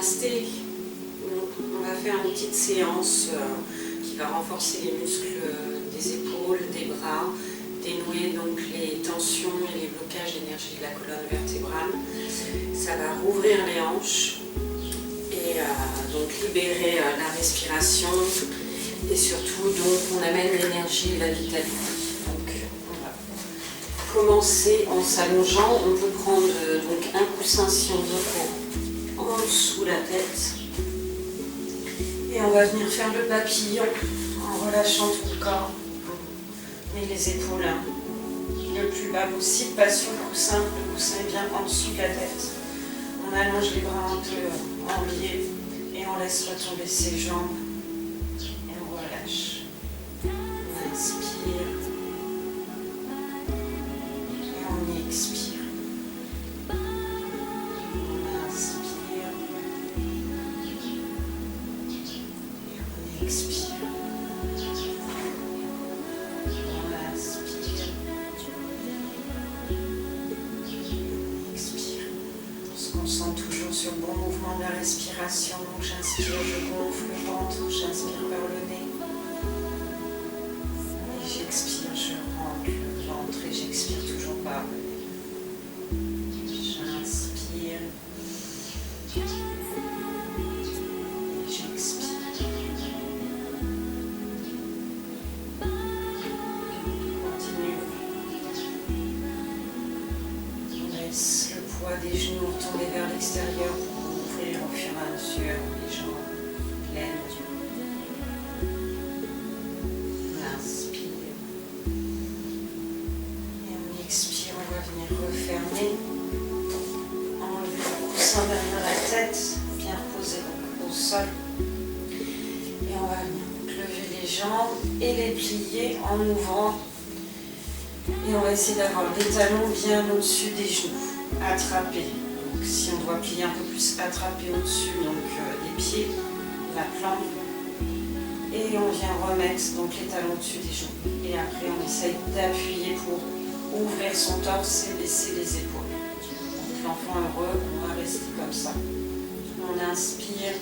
namasté. On va faire une petite séance qui va renforcer les muscles des épaules, des bras, dénouer donc les tensions et les blocages d'énergie de la colonne vertébrale. Ça va rouvrir les hanches et donc libérer la respiration et surtout donc on amène l'énergie et la vitalité. Donc on va commencer en s'allongeant. On peut prendre donc un coussin si on veut en dessous la tête. Et on va venir faire le papillon en relâchant tout le corps. Mais les épaules le plus bas possible, pas sur le coussin est bien en dessous de la tête. On allonge les bras un peu en biais et on laisse retomber ses jambes et on relâche. On inspire et on expire. On inspire et on expire. Sur le bon mouvement de la respiration. Donc j'inspire, je gonfle le ventre, j'inspire par le nez. Et j'expire, je rentre le ventre et j'expire toujours par le nez. J'inspire. Et j'expire. Continue. On laisse le poids des genoux tomber vers l'extérieur pour ouvrir au fur et à mesure les jambes pleines. On inspire. Et on expire, on va venir refermer. Enlever le coussin derrière la tête, bien reposer au sol. Et on va venir lever les jambes et les plier en ouvrant. Et on va essayer d'avoir les talons bien au-dessus des genoux. Attraper, donc si on doit plier un peu plus, attraper au-dessus donc des pieds, la planche, et on vient remettre donc les talons au-dessus des genoux. Et après on essaye d'appuyer pour ouvrir son torse et baisser les épaules. Donc l'enfant heureux, on va rester comme ça. On inspire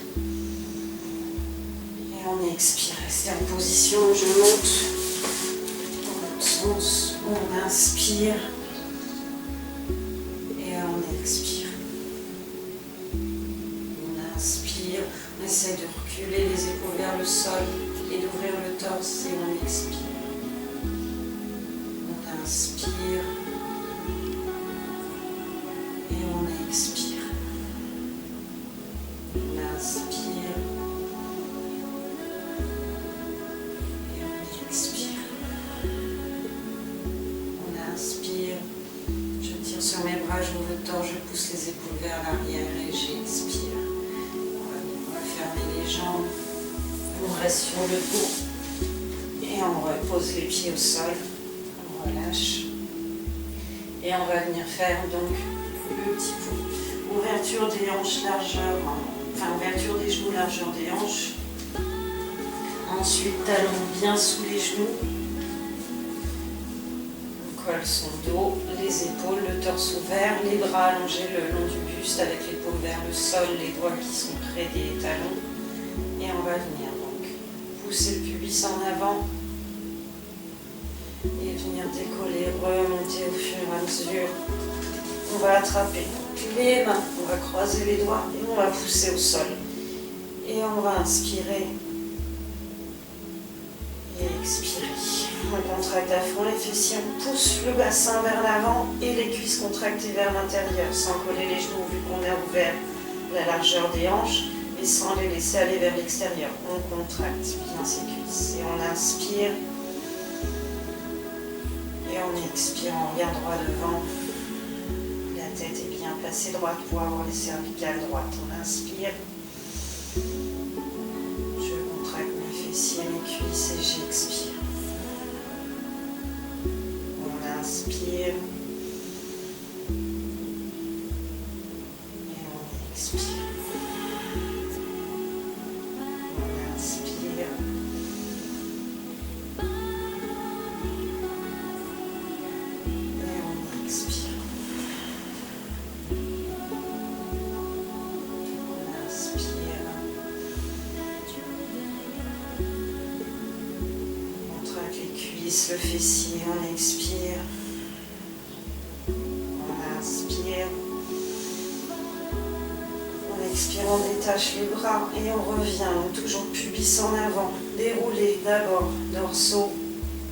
et on expire. Restez en position, je monte, on inspire. On expire. On inspire. On essaie de reculer les épaules vers le sol et d'ouvrir le torse et on expire. On inspire. Et on expire. On inspire. Et on expire. On inspire. Sur mes bras, j'ouvre le torse, je pousse les épaules vers l'arrière et j'expire. On va fermer les jambes, on reste sur le dos et on repose les pieds au sol, on relâche. Et on va venir faire donc le petit pot. Ouverture des hanches, largeur, ouverture des genoux, largeur des hanches. Ensuite, talons bien sous les genoux. Colle son dos, les épaules, le torse ouvert, les bras allongés le long du buste avec les paumes vers le sol, les doigts qui sont près des talons. Et on va venir donc pousser le pubis en avant et venir décoller, remonter au fur et à mesure. On va attraper les mains, on va croiser les doigts et on va pousser au sol. Et on va inspirer et expirer. On contracte à fond les fessiers, on pousse le bassin vers l'avant et les cuisses contractées vers l'intérieur sans coller les genoux vu qu'on a ouvert la largeur des hanches et sans les laisser aller vers l'extérieur. On contracte bien ses cuisses et on inspire et on expire, on regarde droit devant. La tête est bien placée droite pour avoir les cervicales droites. On inspire. Je contracte mes fessiers, mes cuisses et j'expire. Inspire et on expire. On inspire et on expire. On inspire. plisse le fessier, on expire. On inspire. On expire, on détache les bras et on revient. Donc toujours pubis en avant. Dérouler d'abord dorsaux,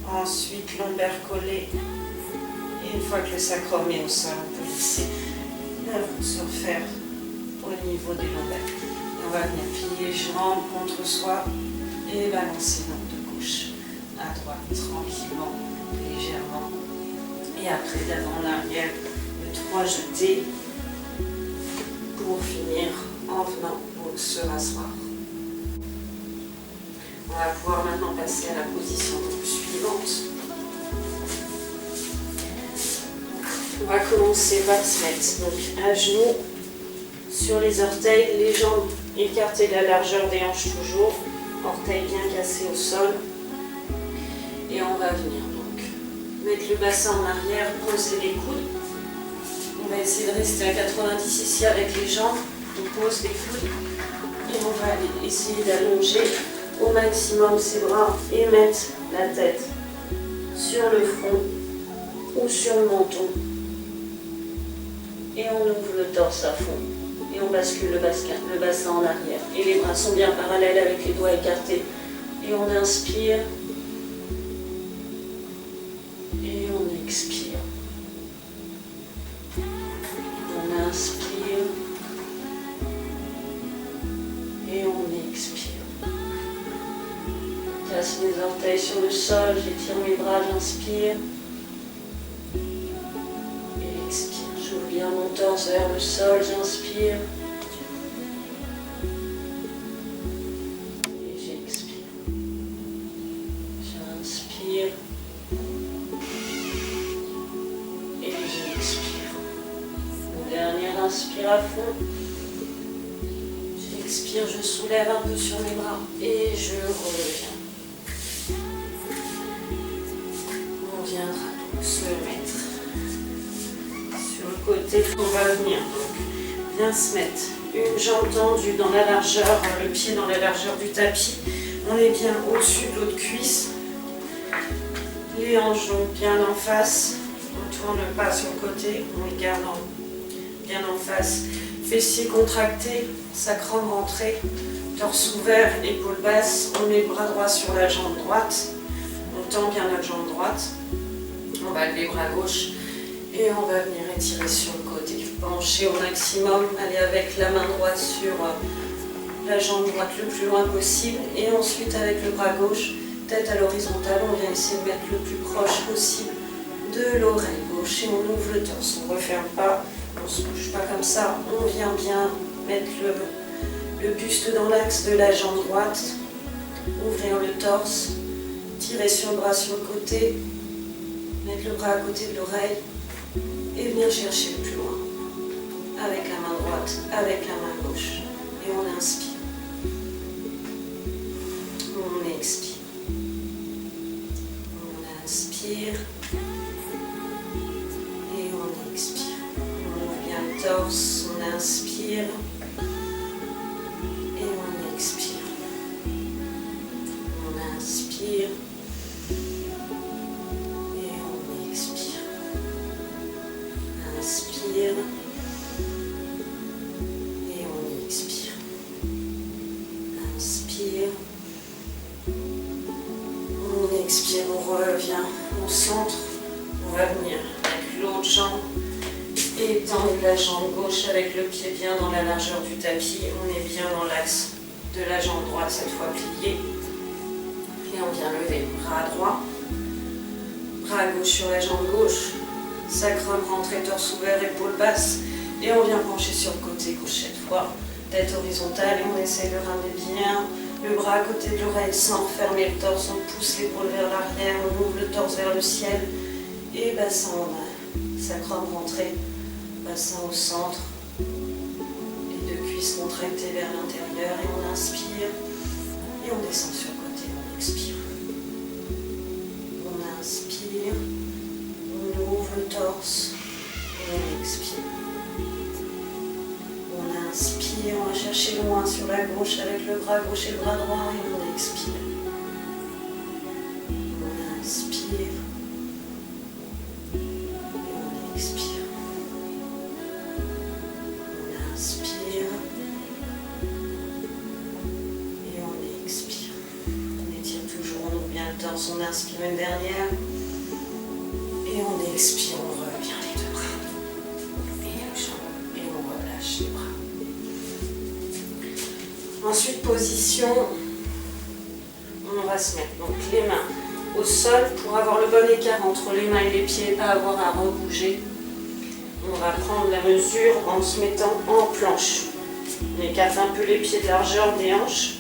ensuite lombaire collé. Et une fois que le sacrum est au sol, on peut laisser l'œuvre se refaire au niveau des lombaires. Et on va venir plier jambes contre soi et balancer donc de gauche à droite, tranquillement, légèrement. Et après d'avant en arrière, le 3 jetés pour finir en venant donc se rasseoir. On va pouvoir maintenant passer à la position suivante. On va commencer par se mettre donc à genoux sur les orteils, les jambes écartées de la largeur des hanches toujours, orteils bien cassés au sol. Et on va venir donc mettre le bassin en arrière, poser les coudes. On va essayer de rester à 90 ici avec les jambes. On pose les coudes et on va essayer d'allonger au maximum ses bras et mettre la tête sur le front ou sur le menton. Et on ouvre le torse à fond. Et on bascule le bassin en arrière. Et les bras sont bien parallèles avec les doigts écartés. Et on inspire. Et on expire. On inspire. Et on expire. Je place mes orteils sur le sol. J'étire mes bras, j'inspire. J'ouvre bien mon torse vers le sol, j'inspire. Et j'expire. J'inspire. Et j'expire. Mon dernier inspire à fond. J'expire, je soulève un peu sur mes bras et je reviens. On viendra donc se mettre côté, on va venir donc bien se mettre une jambe tendue dans la largeur, le pied dans la largeur du tapis. On est bien au-dessus de l'autre cuisse. Les hanches donc bien en face. On ne tourne pas sur le côté, on les garde bien en face. Fessiers contractés, sacrum rentré, torse ouvert, épaules basses. On met le bras droit sur la jambe droite. On tend bien notre jambe droite. On va lever le bras gauche. Et on va venir étirer sur le côté, pencher au maximum, aller avec la main droite sur la jambe droite le plus loin possible. Et ensuite avec le bras gauche, tête à l'horizontale, on vient essayer de mettre le plus proche possible de l'oreille gauche. Et on ouvre le torse, on ne referme pas, on ne se bouge pas comme ça. On vient bien mettre le buste dans l'axe de la jambe droite, ouvrir le torse, tirer sur le bras sur le côté, mettre le bras à côté de l'oreille. Et venir chercher le plus loin, avec la main droite, avec la main gauche. Et on inspire. On expire. On inspire. Et on expire. On ouvre bien le torse, on inspire. Et on expire. On inspire. Inspire et on expire. Inspire. On expire, on revient au centre. On va venir avec l'autre jambe et tendre la jambe gauche avec le pied bien dans la largeur du tapis. On est bien dans l'axe de la jambe droite, cette fois pliée. Et on vient lever le bras droit, bras gauche sur la jambe gauche. Sacrum rentré, torse ouvert, épaules basses. Et on vient pencher sur le côté gauche cette fois. Tête horizontale et on essaie de ramener bien le bras à côté de l'oreille sans refermer le torse. On pousse l'épaule vers l'arrière, on ouvre le torse vers le ciel. Et bassin en bas. Sacrum rentré, bassin au centre. Les deux cuisses contractées vers l'intérieur et on inspire. Et on descend sur le côté, on expire. On inspire. On ouvre le torse et on expire. On inspire, on va chercher loin sur la gauche avec le bras gauche et le bras droit et on expire. On inspire silence. On inspire une dernière. Et on expire, on revient les deux bras. Et le jambe. Et on relâche les bras. Ensuite, position. On va se mettre donc les mains au sol pour avoir le bon écart entre les mains et les pieds et pas avoir à rebouger. On va prendre la mesure en se mettant en planche. On écarte un peu les pieds de largeur des hanches.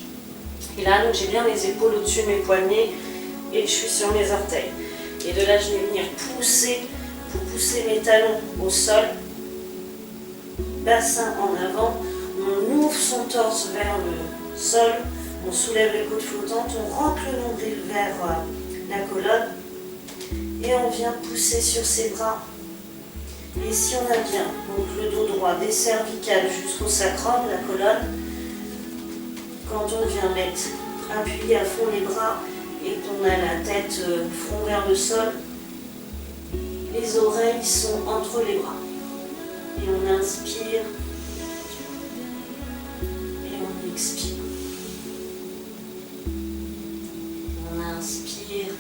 Et là, donc j'ai bien les épaules au-dessus de mes poignets et je suis sur mes orteils. Et de là, je vais venir pousser pour pousser mes talons au sol. Bassin en avant. On ouvre son torse vers le sol. On soulève les côtes flottantes. On rentre le nombril vers la colonne. Et on vient pousser sur ses bras. Et si on a bien donc le dos droit des cervicales jusqu'au sacrum, la colonne, quand on vient mettre, appuyer à fond les bras et qu'on a la tête front vers le sol, les oreilles sont entre les bras. Et on inspire et on expire. On inspire.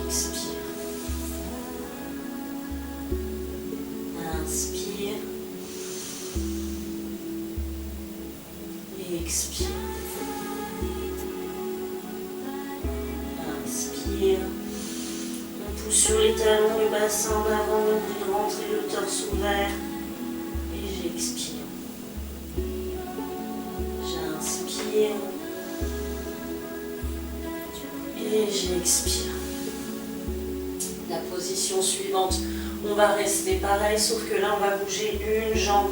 Expire. Inspire. Et expire. Inspire. On pousse sur les talons, le bassin en avant, le de rentrer, le torse ouvert. Et j'expire. J'inspire. Et j'expire. La position suivante, on va rester pareil, sauf que là on va bouger une jambe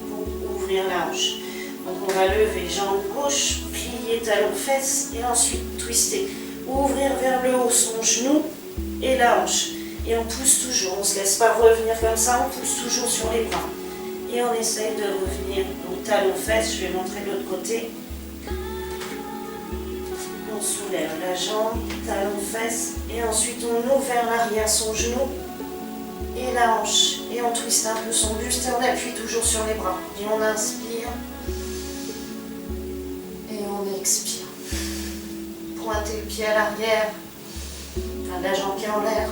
pour ouvrir la hanche. Donc on va lever jambe gauche, plier talon fesses et ensuite twister. Ouvrir vers le haut son genou et la hanche. Et on pousse toujours, on ne se laisse pas revenir comme ça, on pousse toujours sur les bras. Et on essaye de revenir, donc talon fesses, je vais montrer de l'autre côté. On soulève la jambe, talon fesses, et ensuite on ouvre vers l'arrière son genou et la hanche. Et on twiste un peu son buste et on appuie toujours sur les bras. Et on inspire et on expire. Pointez le pied à l'arrière, enfin la jambe qui est en l'air.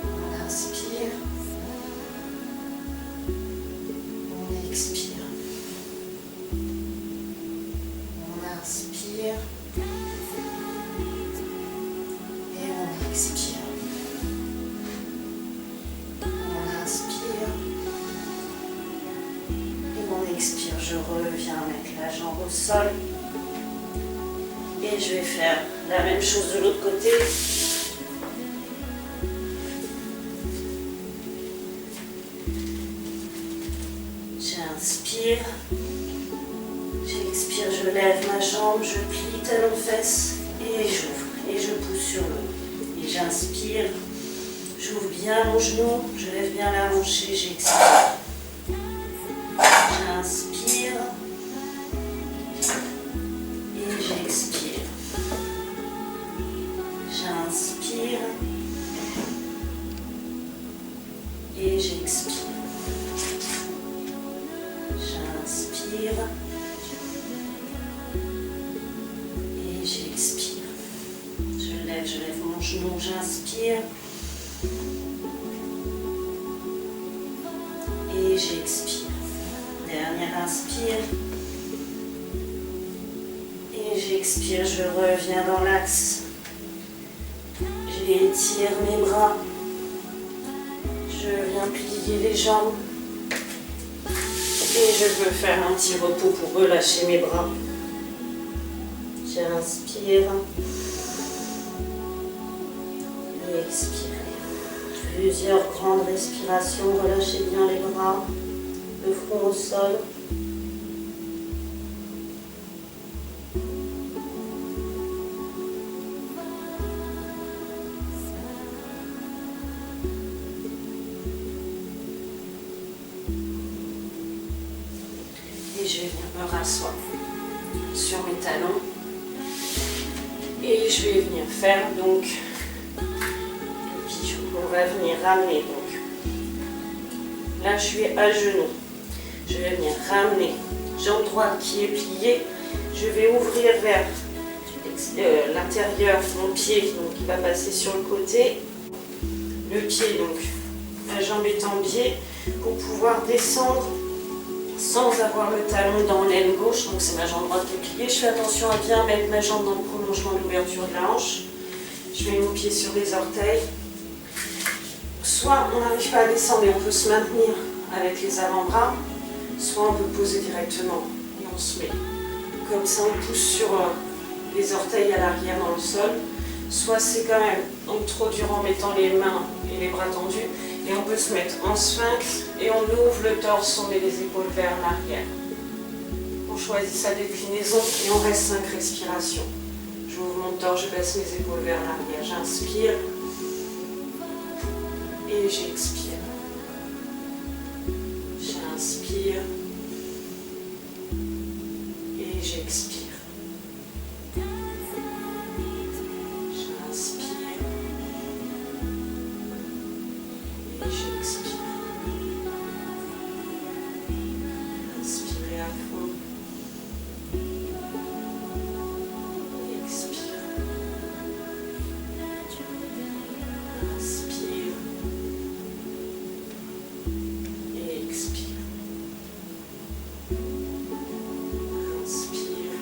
On inspire, on expire. On inspire et on expire. On inspire et on expire. Je reviens mettre la jambe au sol et je vais faire la même chose de l'autre côté. J'inspire. J'expire, je lève ma jambe, je plie talon fesses et j'ouvre. Et je pousse sur le haut. Et j'inspire, j'ouvre bien mon genou, je lève bien la hanche et j'expire. J'inspire et j'expire. J'inspire et j'expire. J'inspire. Et j'expire. Je lève mon genou, j'inspire. Et j'expire. Dernière inspire. Et j'expire, je reviens dans l'axe. J'étire mes bras. Je viens plier les jambes. Et je veux faire un petit repos pour relâcher mes bras. J'inspire et expire. Plusieurs grandes respirations. Relâchez bien les bras, le front au sol. Et je vais venir me rasseoir sur mes talons. Et je vais venir faire donc le pigeon. On va venir ramener donc. Là je suis à genoux. Je vais venir ramener jambe droite qui est pliée Je vais ouvrir vers l'intérieur mon pied donc, qui va passer sur le côté. Le pied, donc la jambe est en biais pour pouvoir descendre sans avoir le talon dans l'aine gauche. Donc c'est ma jambe droite qui est pliée. Je fais attention à bien mettre ma jambe dans le prolongement de l'ouverture de la hanche. Je mets mon pied sur les orteils. Soit on n'arrive pas à descendre et on peut se maintenir avec les avant-bras, soit on peut poser directement et on se met. Comme ça on pousse sur les orteils à l'arrière dans le sol. Soit c'est quand même donc trop dur en mettant les mains et les bras tendus. Et on peut se mettre en sphinx et on ouvre le torse, on met les épaules vers l'arrière. On choisit sa déclinaison et on reste 5 respirations. J'ouvre mon torse, je baisse mes épaules vers l'arrière. J'inspire et j'expire. J'inspire et j'expire. Inspirez à fond. Expire. Inspire. Et expire. Inspire.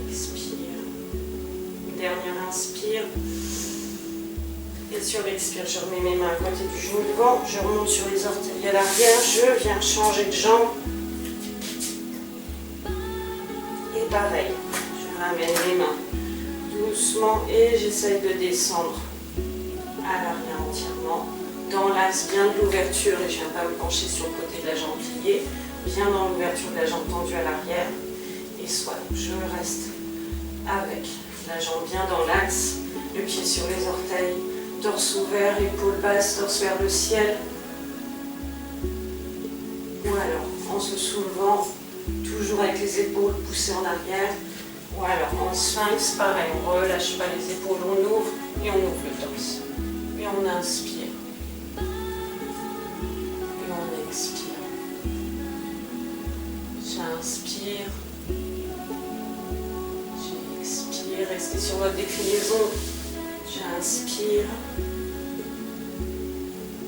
Expire. Dernière inspire. Et sur l'expire, je remets mes mains à côté du genou devant, je remonte sur les orteils à l'arrière, je viens changer de jambe. Et pareil, je ramène les mains doucement et j'essaye de descendre à l'arrière entièrement, dans l'axe bien de l'ouverture, et je ne viens pas me pencher sur le côté de la jambe pliée, bien dans l'ouverture de la jambe tendue à l'arrière. Et soit je reste avec la jambe bien dans l'axe, le pied sur les orteils, torse ouvert, épaules basses, torse vers le ciel. Ou alors en se soulevant, toujours avec les épaules poussées en arrière. Ou alors en sphinx, pareil, on ne relâche pas les épaules, on ouvre et on ouvre le torse. Et on inspire. Et on expire. J'inspire. J'expire. Restez sur votre déclinaison. J'inspire,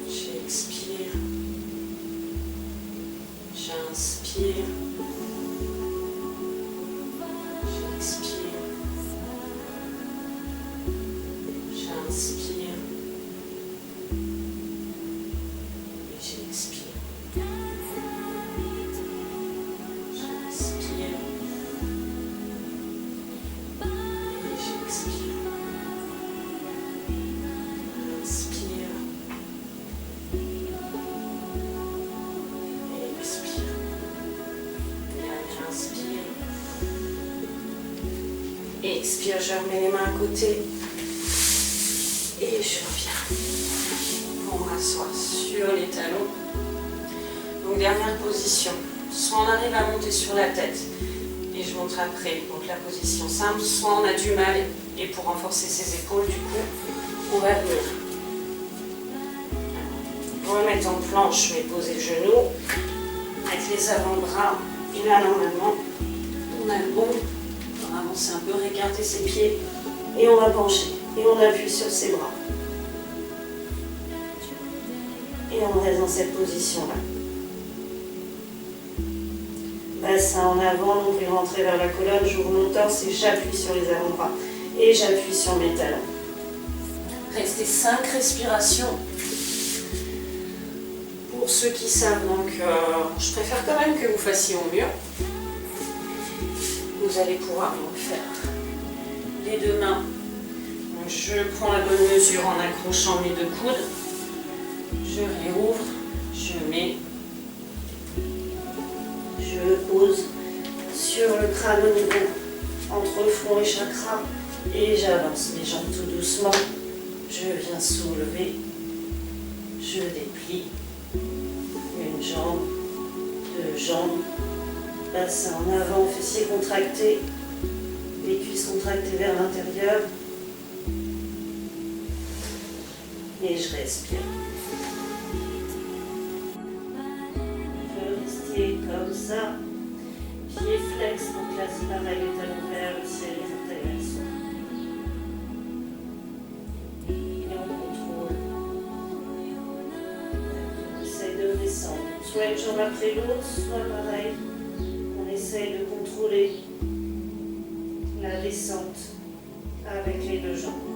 j'expire, j'inspire, j'expire, j'inspire et j'expire. J'inspire et j'expire. Expire, je remets les mains à côté et je reviens pour m'asseoir sur les talons. Donc dernière position, soit on arrive à monter sur la tête et je montre après, donc la position simple, soit on a du mal et pour renforcer ses épaules du coup on va venir remettre en planche mais poser le genou avec les avant-bras et là normalement on a le bon. On va avancer un peu, réécarter ses pieds et on va pencher et on appuie sur ses bras et on reste dans cette position là. Bassin en avant, nombril rentré vers la colonne, j'ouvre mon torse et j'appuie sur les avant-bras et j'appuie sur mes talons. Restez 5 respirations. Pour ceux qui savent, donc je préfère quand même que vous fassiez au mieux. Vous allez pouvoir donc faire les deux mains. Donc je prends la bonne mesure en accrochant mes deux coudes. Je réouvre, je mets, je pose sur le crâne au niveau entre front et chakra et j'avance mes jambes tout doucement. Je viens soulever, je déplie une jambe, deux jambes. Bassin en avant, fessiers contractés, les cuisses contractées vers l'intérieur. Et je respire. Je vais rester comme ça. Pied flex, donc là c'est pareil, les talons vers le ciel, les orteils sont. Et on contrôle. On essaye de descendre. Soit une jambe après l'autre, soit pareil. On essaye de contrôler la descente avec les deux jambes.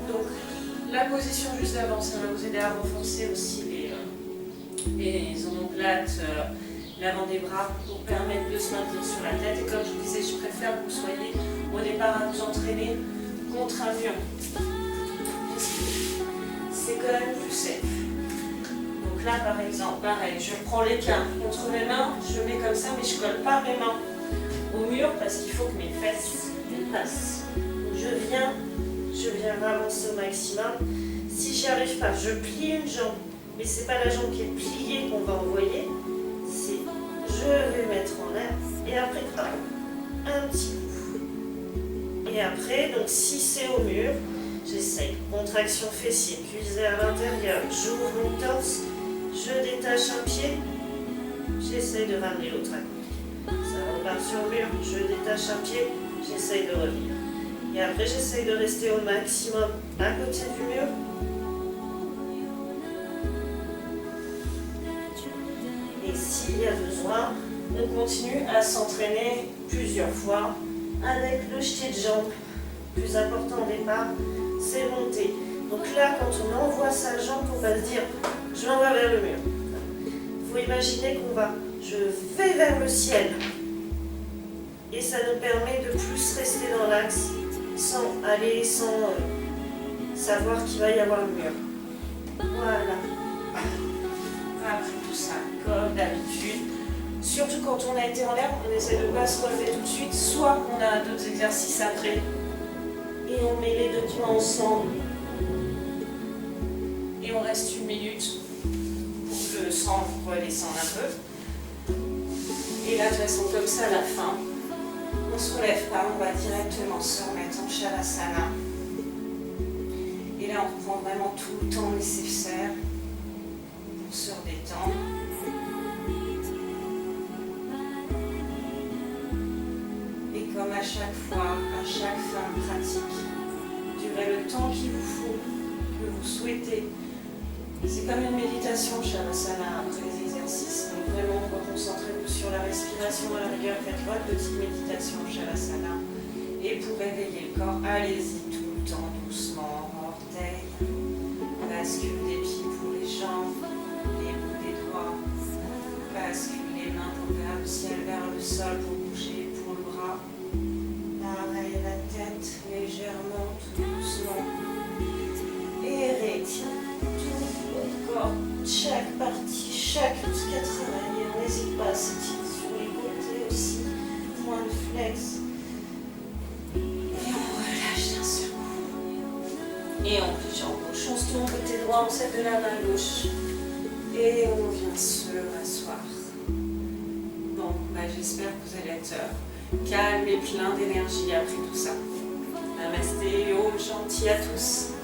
Donc la position juste d'avant, ça va vous aider à renforcer aussi les omoplates, l'avant des bras pour permettre de se maintenir sur la tête. Et comme je vous disais, je préfère que vous soyez au départ à vous entraîner contre un mur. C'est quand même plus safe. Donc là par exemple, pareil, je prends l'équin contre mes mains, je mets comme ça, mais je colle pas mes mains au mur parce qu'il faut que mes fesses passent. Donc je viens avancer au maximum. Si j'y arrive pas, je plie une jambe, mais c'est pas la jambe qui est pliée qu'on va envoyer, c'est je vais mettre en l'air et après un petit coup. Et après, donc si c'est au mur, j'essaye. Contraction fessier, cuisse vers l'intérieur, j'ouvre mon torse, je détache un pied, j'essaye de ramener l'autre à côté. Ça repart sur le mur, je détache un pied, j'essaye de revenir. Et après, j'essaye de rester au maximum à côté du mur. Et s'il y a besoin, on continue à s'entraîner plusieurs fois avec le jeté de jambes. Le plus important au départ, c'est monter. Donc là, quand on envoie sa jambe, on va se dire, je l'envoie vers le mur. Il faut imaginer je vais vers le ciel. Et ça nous permet de plus rester dans l'axe sans savoir qu'il va y avoir le mur. Voilà. Après tout ça, comme d'habitude, surtout quand on a été en l'air, on essaie de ne pas se relever tout de suite, soit on a d'autres exercices après et on met les deux points ensemble et on reste 1 minute pour que le sang redescende un peu. Et là, de toute façon, comme ça, à la fin, on ne se relève pas, on va directement se remettre en Shavasana. Et là, on reprend vraiment tout le temps nécessaire pour se redétendre. Et comme à chaque fois, à chaque fin de pratique, durez le temps qu'il vous faut, que vous souhaitez. C'est comme une méditation, Shavasana, après les exercices. Donc vraiment, on va concentrer sur la respiration à la rigueur. Faites votre petite méditation, Shavasana. Et pour réveiller le corps, allez-y tout le temps, doucement, orteils. Bascule des pieds pour les jambes, les bouts des doigts. Bascule les mains pour vers le ciel, vers le sol, pour bouger pour le bras. Pareil, la tête légèrement, tout doucement. Et rétire tout votre corps, chaque partie, chaque muscle à travailler. On n'hésite pas à s'étirer sur les côtés aussi. Point de flex. Et on relâche d'un seul coup. Et on plie en gauche. On se tourne côté droit, on s'aide de la main gauche. Et on vient se rasseoir. Bon, j'espère que vous allez être calme et plein d'énergie après tout ça. Namasté, Om Shanti à tous.